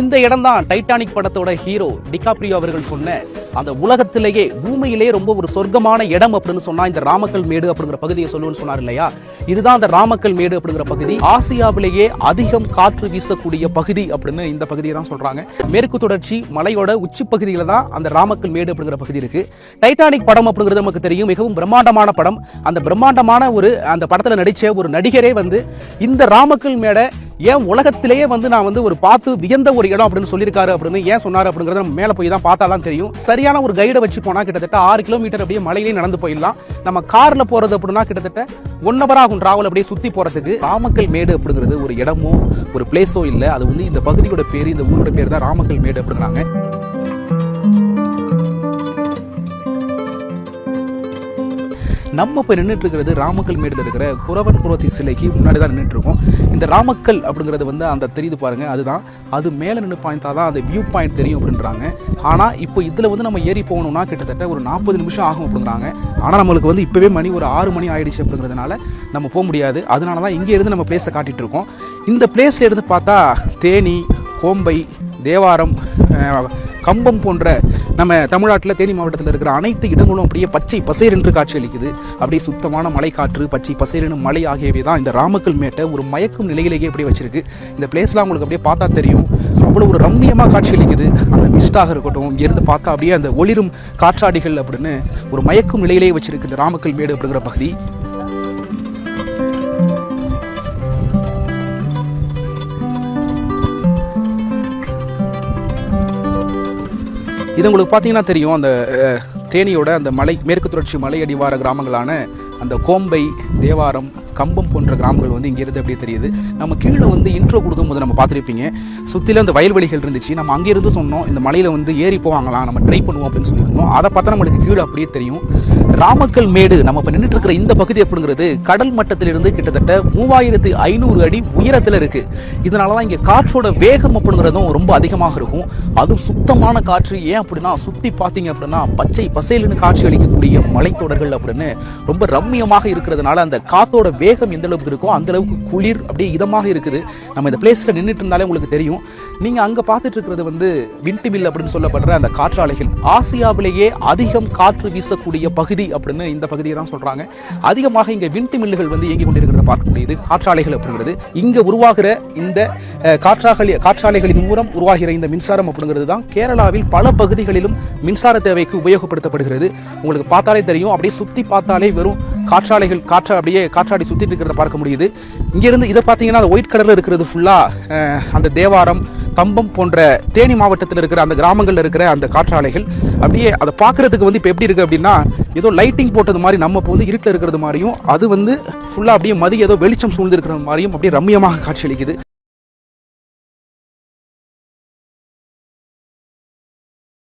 இந்த இடம் தான் டைட்டானிக் படத்தோட ஹீரோ டிகாப்ரியோ அவர்கள் சொன்ன அந்த உலகத்திலேயே பூமியிலே ரொம்ப ஒரு சொர்க்கமான இடம் அப்படின்னு சொன்னா இந்த ராமக்கல் மேடு அப்படிங்கிற பகுதியை சொல்லுன்னு சொன்னார் இல்லையா. இதுதான் அந்த ராமக்கல் மேடு அப்படிங்கிற பகுதி. ஆசியாவிலேயே அதிகம் காற்று வீசக்கூடிய பகுதி அப்படின்னு இந்த பகுதியை தான் சொல்றாங்க. மேற்கு தொடர்ச்சி மலையோட உச்சி பகுதியில தான் அந்த ராமக்கல் மேடு அப்படிங்கிற பகுதி இருக்கு. டைட்டானிக் படம் அப்படிங்கிறது நமக்கு தெரியும், மிகவும் பிரம்மாண்டமான படம். அந்த பிரம்மாண்டமான அந்த படத்துல நடிச்ச ஒரு நடிகரே இந்த ராமக்கல் மேடை ஏன் உலகத்திலேயே நான் ஒரு பார்த்து வியந்த ஒரு இடம் அப்படின்னு சொல்லியிருக்காரு அப்படின்னு ஏன் சொன்னாரு அப்படிங்கறத நம்ம மேல போய் தான் பார்த்தாலாம் தெரியும். சரியான ஒரு கைடை வச்சு போனா கிட்டத்தட்ட 6 கிலோமீட்டர் அப்படியே மலையிலே நடந்து போயிடலாம். நம்ம கார்ல போறது அப்படின்னா கிட்டத்தட்ட 1 hour ஆகும் டிராவல் அப்படியே சுத்தி போறதுக்கு. ராமக்கல் மேடு அப்படிங்கிறது ஒரு இடமோ ஒரு பிளேஸோ இல்ல, அது இந்த பகுதியோட பேரு, இந்த ஊரோட பேர் தான் ராமக்கல் மேடு அப்படிங்கிறாங்க. நம்ம இப்போ நின்றுட்டு இருக்கிறது ராமக்கல் மேடில் இருக்கிற குறவன் குரோத்தி சிலைக்கு முன்னாடி தான் நின்றுட்டு இருக்கோம். இந்த ராமக்கல் அப்படிங்கிறது அந்த தெரியுது பாருங்க, அதுதான். அது மேலே நின்று பாய்ந்தா தான் அந்த வியூ பாயிண்ட் தெரியும் அப்படின்றாங்க. ஆனால் இப்போ இதில் நம்ம ஏறி போகணும்னா கிட்டத்தட்ட ஒரு 40 நிமிஷம் ஆகும் அப்படிங்கிறாங்க. ஆனால் நம்மளுக்கு இப்போவே மணி ஒரு 6 மணி ஆயிடுச்சு அப்படிங்கிறதுனால நம்ம போக முடியாது. அதனால தான் இங்கே இருந்து நம்ம பிளேஸை காட்டிட்டு இருக்கோம். இந்த பிளேஸ்ல இருந்து பார்த்தா தேனி, கோம்பை, தேவாரம், கம்பம் போன்ற நம்ம தமிழ்நாட்டில் தேனி மாவட்டத்தில் இருக்கிற அனைத்து இடங்களும் அப்படியே பச்சை பசேர் என்று காட்சி அளிக்குது. அப்படியே சுத்தமான மலை காற்று, பச்சை பசேரின் மலை ஆகியவை தான் இந்த ராமக்கல் மேட்டை ஒரு மயக்கும் நிலையிலேயே அப்படியே வச்சிருக்கு. இந்த பிளேஸ்லாம் உங்களுக்கு அப்படியே பார்த்தா தெரியும், அவ்வளோ ஒரு ரம்மியமாக காட்சி அளிக்குது. அந்த மிஸ்டாக இருக்கட்டும், இங்கிருந்து பார்த்தா அப்படியே அந்த ஒளிரும் காற்றாடிகள் அப்படின்னு ஒரு மயக்கும் நிலையிலேயே வச்சிருக்கு இந்த ராமக்கல் மேடு அப்படிங்கிற பகுதி. இது உங்களுக்கு பார்த்தீங்கன்னா தெரியும், அந்த தேனியோட அந்த மலை மேற்கு தொடர்ச்சி மலை அடிவார கிராமங்களான அந்த கோம்பை, தேவாரம், கம்பம் போன்ற கிராமங்கள் இங்கிருந்து அப்படியே தெரியுது. நம்ம கீழே இன்ட்ரோ கொடுக்கும்போது நம்ம பார்த்துருப்பீங்க, சுற்றில அந்த வயல்வெளிகள் இருந்துச்சு. நம்ம அங்கேருந்து சொன்னோம் இந்த மலையில் ஏறி போவாங்களாம், நம்ம ட்ரை பண்ணுவோம் அப்படின்னு சொல்லியிருந்தோம். அதை பார்த்தா நம்மளுக்கு கீழே அப்படியே தெரியும். ராமக்கல் மேடு நம்ம இப்போ நின்றுட்டு இருக்கிற இந்த பகுதி அப்படிங்கிறது கடல் மட்டத்திலிருந்து கிட்டத்தட்ட 3500 அடி உயரத்தில் இருக்கு. இதனால தான் இங்கே காற்றோட வேகம் அப்படிங்கிறதும் ரொம்ப அதிகமாக இருக்கும். அதுவும் சுத்தமான காற்று. ஏன் அப்படின்னா சுற்றி பார்த்தீங்க அப்படின்னா பச்சை பசேலுன்னு காட்சி அளிக்கக்கூடிய மலைத்தொடர்கள் அப்படின்னு ரொம்ப ரம்மியமாக இருக்கிறதுனால அந்த காத்தோட வேகம் எந்த அளவுக்கு இருக்கோ அந்த அளவுக்கு குளிர் அப்படியே இதமாக இருக்குது. நம்ம இந்த பிளேஸ்ல நின்றுட்டு இருந்தாலே உங்களுக்கு தெரியும். நீங்க அங்க பார்த்துட்டு இருக்கிறது விண்ட் மில் அப்படின்னு சொல்லப்படுற அந்த காற்றாலைகள். ஆசியாவிலேயே அதிகம் காற்று வீசக்கூடிய பகுதி அப்படின்னு இந்த பகுதியை தான் சொல்றாங்க. அதிகமாக இங்க விண்ட் மில்லுகள் இயங்கி கொண்டிருக்கிறத பார்க்க முடியுது. காற்றாலைகள் அப்படிங்கிறது இங்க உருவாகிற இந்த காற்றாலைகளின் மூலம் உருவாகிற இந்த மின்சாரம் அப்படிங்கிறது தான் கேரளாவில் பல பகுதிகளிலும் மின்சார தேவைக்கு உபயோகப்படுத்தப்படுகிறது. உங்களுக்கு பார்த்தாலே தெரியும், அப்படியே சுத்தி பார்த்தாலே வெறும் காற்றாலைகள் அப்படியே காற்றாடி சுத்திட்டு இருக்கிறத பார்க்க முடியுது. இங்கிருந்து இதை பார்த்தீங்கன்னா அந்த ஒயிட் கலர்ல இருக்கிறது ஃபுல்லா அந்த தேவாரம், கம்பம் போன்ற தேனி மாவட்டத்தில் இருக்கிற அந்த கிராமங்கள்ல இருக்கிற அந்த காற்றாலைகள். அப்படியே அதை பார்க்கறதுக்கு இப்போ எப்படி இருக்கு அப்படின்னா ஏதோ லைட்டிங் போட்டது மாதிரி, நம்ம இப்போ இருட்டில் இருக்கிறது மாதிரியும், அது ஃபுல்லா அப்படியே மதிய ஏதோ வெளிச்சம் சூழ்ந்து இருக்கிற மாதிரியும் அப்படியே ரம்மியமாக காட்சியளிக்குது.